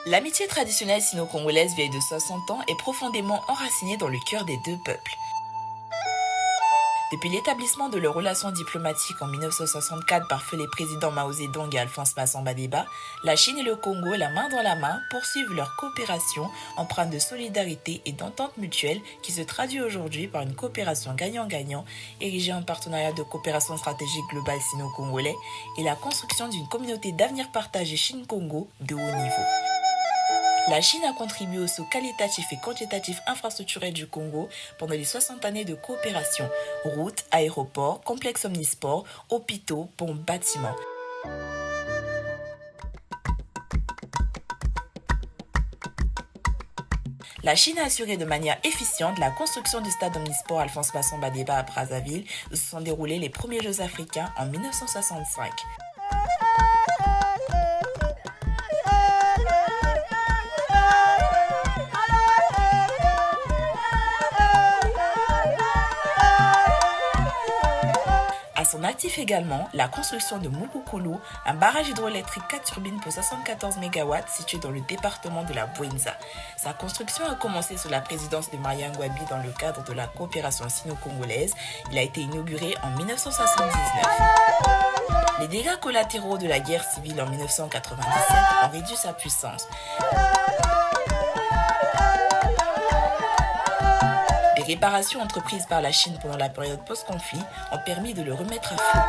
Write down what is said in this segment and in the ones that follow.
L'amitié traditionnelle sino-congolaise vieille de 60 ans est profondément enracinée dans le cœur des deux peuples. Depuis l'établissement de leurs relations diplomatiques en 1964 par feu les présidents Mao Zedong et Alphonse Massamba Deba, la Chine et le Congo, la main dans la main, poursuivent leur coopération empreinte de solidarité et d'entente mutuelle qui se traduit aujourd'hui par une coopération gagnant-gagnant érigée en partenariat de coopération stratégique globale sino-congolais et la construction d'une communauté d'avenir partagé Chine-Congo de haut niveau. La Chine a contribué au saut qualitatif et quantitatif infrastructurel du Congo pendant les 60 années de coopération. Routes, aéroports, complexes omnisports, hôpitaux, ponts, bâtiments. La Chine a assuré de manière efficiente la construction du stade omnisport Alphonse Massamba Deba à Brazzaville, où se sont déroulés les premiers Jeux africains en 1965. À son actif également, la construction de Mukukulu, un barrage hydroélectrique 4 turbines pour 74 MW situé dans le département de la Bouenza. Sa construction a commencé sous la présidence de Marien Ngouabi dans le cadre de la coopération sino-congolaise. Il a été inauguré en 1979. Les dégâts collatéraux de la guerre civile en 1997 ont réduit sa puissance. Les réparations entreprises par la Chine pendant la période post-conflit ont permis de le remettre à flot.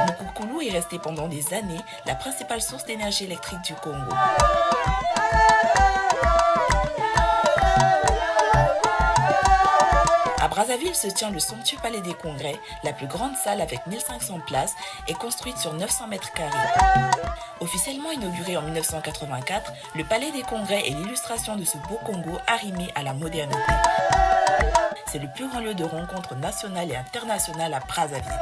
Mukukulu est resté pendant des années la principale source d'énergie électrique du Congo. À Brazzaville se tient le somptueux palais des congrès, la plus grande salle avec 1500 places est construite sur 900 mètres carrés. Officiellement inauguré en 1984, le palais des congrès est l'illustration de ce beau Congo arrimé à la modernité. C'est le plus grand lieu de rencontre nationale et internationale à Brazzaville.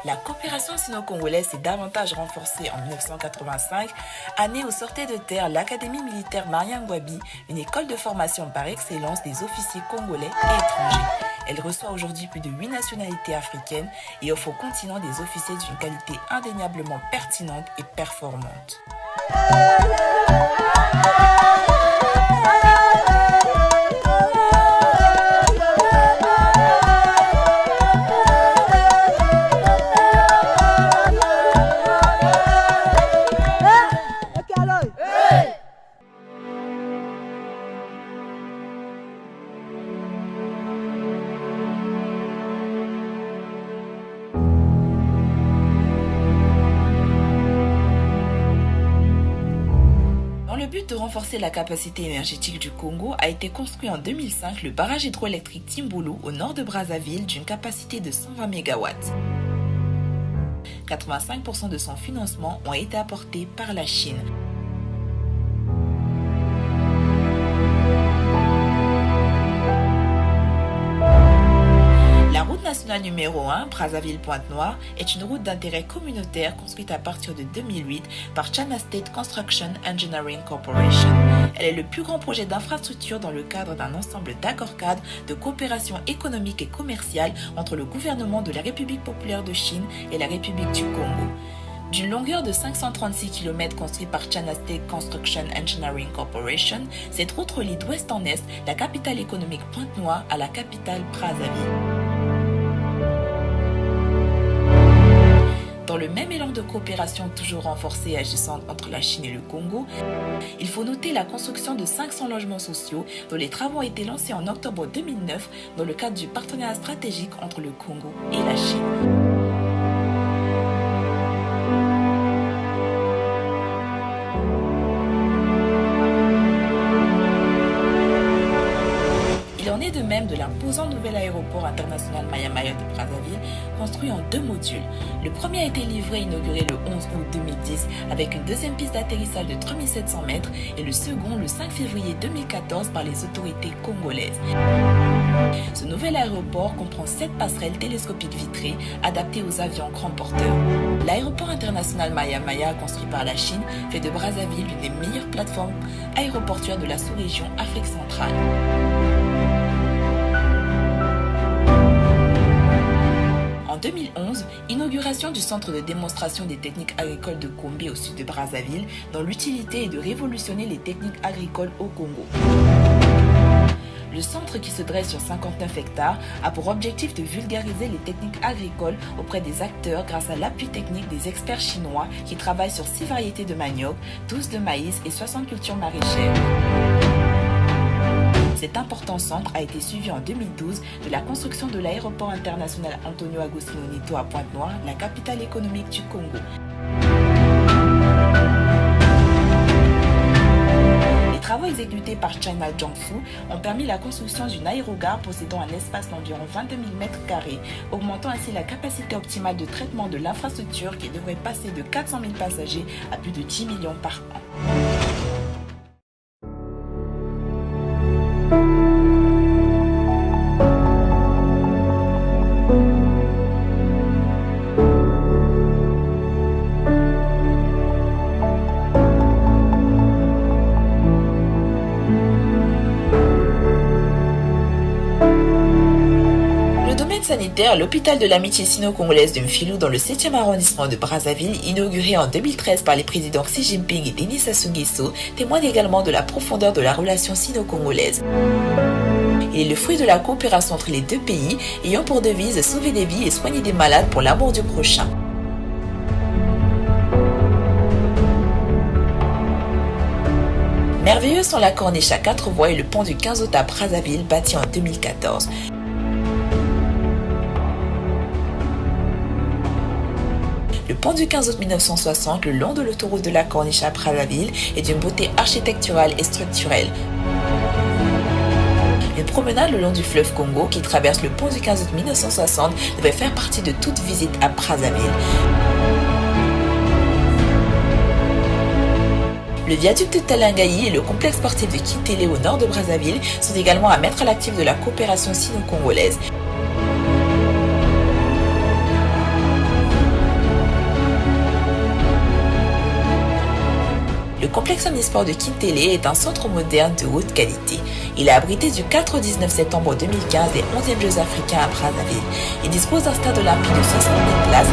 La coopération sino-congolaise s'est davantage renforcée en 1985, année où sortait de terre l'Académie militaire Marien Ngouabi, une école de formation par excellence des officiers congolais et étrangers. Elle reçoit aujourd'hui plus de 8 nationalités africaines et offre au continent des officiers d'une qualité indéniablement pertinente et performante. Dans le but de renforcer la capacité énergétique du Congo, a été construit en 2005 le barrage hydroélectrique Timbulu au nord de Brazzaville d'une capacité de 120 MW. 85% de son financement ont été apportés par la Chine. La route nationale numéro 1, Brazzaville-Pointe-Noire, est une route d'intérêt communautaire construite à partir de 2008 par China State Construction Engineering Corporation. Elle est le plus grand projet d'infrastructure dans le cadre d'un ensemble d'accords-cadres de coopération économique et commerciale entre le gouvernement de la République populaire de Chine et la République du Congo. D'une longueur de 536 km construite par China State Construction Engineering Corporation, cette route relie d'ouest en est la capitale économique Pointe-Noire à la capitale Brazzaville. Dans le même élan de coopération toujours renforcée et agissante entre la Chine et le Congo, il faut noter la construction de 500 logements sociaux dont les travaux ont été lancés en octobre 2009 dans le cadre du partenariat stratégique entre le Congo et la Chine. Il en est de même de l'imposant nouvel aéroport international Maya-Mayotte de Brazzaville, construit en 2 modules. Le premier a été livré et inauguré le 11 août 2010 avec une deuxième piste d'atterrissage de 3700 mètres et le second le 5 février 2014 par les autorités congolaises. Ce nouvel aéroport comprend 7 passerelles télescopiques vitrées adaptées aux avions grands porteurs. L'aéroport international Maya-Maya, construit par la Chine, fait de Brazzaville l'une des meilleures plateformes aéroportuaires de la sous-région Afrique centrale. 2011, inauguration du centre de démonstration des techniques agricoles de Gombe au sud de Brazzaville, dont l'utilité est de révolutionner les techniques agricoles au Congo. Le centre, qui se dresse sur 59 hectares, a pour objectif de vulgariser les techniques agricoles auprès des acteurs grâce à l'appui technique des experts chinois qui travaillent sur 6 variétés de manioc, 12 de maïs et 60 cultures maraîchères. Cet important centre a été suivi en 2012 de la construction de l'aéroport international Antonio Agostinho Neto à Pointe-Noire, la capitale économique du Congo. Les travaux exécutés par China Jiangsu ont permis la construction d'une aérogare possédant un espace d'environ 22 000 m², augmentant ainsi la capacité optimale de traitement de l'infrastructure qui devrait passer de 400 000 passagers à plus de 10 millions par an. Sanitaire, l'hôpital de l'amitié sino-congolaise de Mfilou dans le 7e arrondissement de Brazzaville, inauguré en 2013 par les présidents Xi Jinping et Denis Sassou Nguesso, témoigne également de la profondeur de la relation sino-congolaise. Il est le fruit de la coopération entre les deux pays, ayant pour devise sauver des vies et soigner des malades pour l'amour du prochain. Merveilleux sont la corniche à 4 voies et le pont du 15 août à Brazzaville, bâti en 2014. Le pont du 15 août 1960, le long de l'autoroute de la Corniche à Brazzaville, est d'une beauté architecturale et structurelle. Une promenade le long du fleuve Congo qui traverse le pont du 15 août 1960 devrait faire partie de toute visite à Brazzaville. Le viaduc de Talangayi et le complexe sportif de Kitele au nord de Brazzaville sont également à mettre à l'actif de la coopération sino-congolaise. Le complexe omnisport de Kitele est un centre moderne de haute qualité. Il a abrité du 4 au 19 septembre 2015 les 11e Jeux africains à Brazzaville. Il dispose d'un stade olympique de 60 000 places,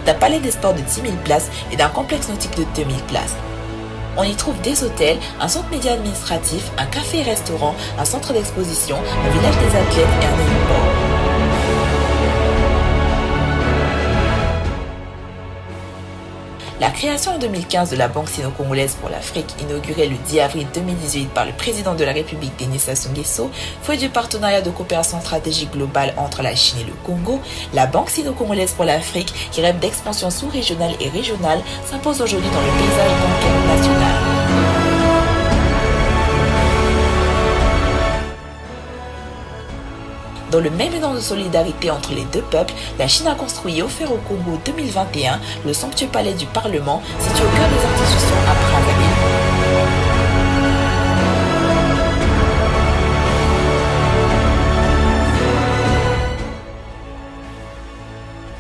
d'un palais des sports de 10 000 places et d'un complexe nautique de 2 000 places. On y trouve des hôtels, un centre média administratif, un café et restaurant, un centre d'exposition, un village des athlètes et un aéroport. La création en 2015 de la Banque sino-congolaise pour l'Afrique, inaugurée le 10 avril 2018 par le président de la République Denis Sassou Nguesso, fruit du partenariat de coopération stratégique globale entre la Chine et le Congo, la Banque sino-congolaise pour l'Afrique, qui rêve d'expansion sous-régionale et régionale, s'impose aujourd'hui dans le paysage bancaire national. Dans le même élan de solidarité entre les deux peuples, la Chine a construit et offert au Congo 2021 le somptueux palais du Parlement, situé au cœur des institutions à Brazzaville.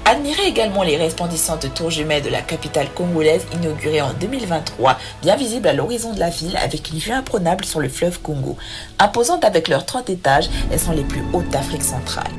Admirez également les resplendissantes tours jumelles de la capitale congolaise inaugurée en 2023, bien visibles à l'horizon de la ville avec une vue imprenable sur le fleuve Congo. Imposantes avec leurs 30 étages, elles sont les plus hautes d'Afrique centrale.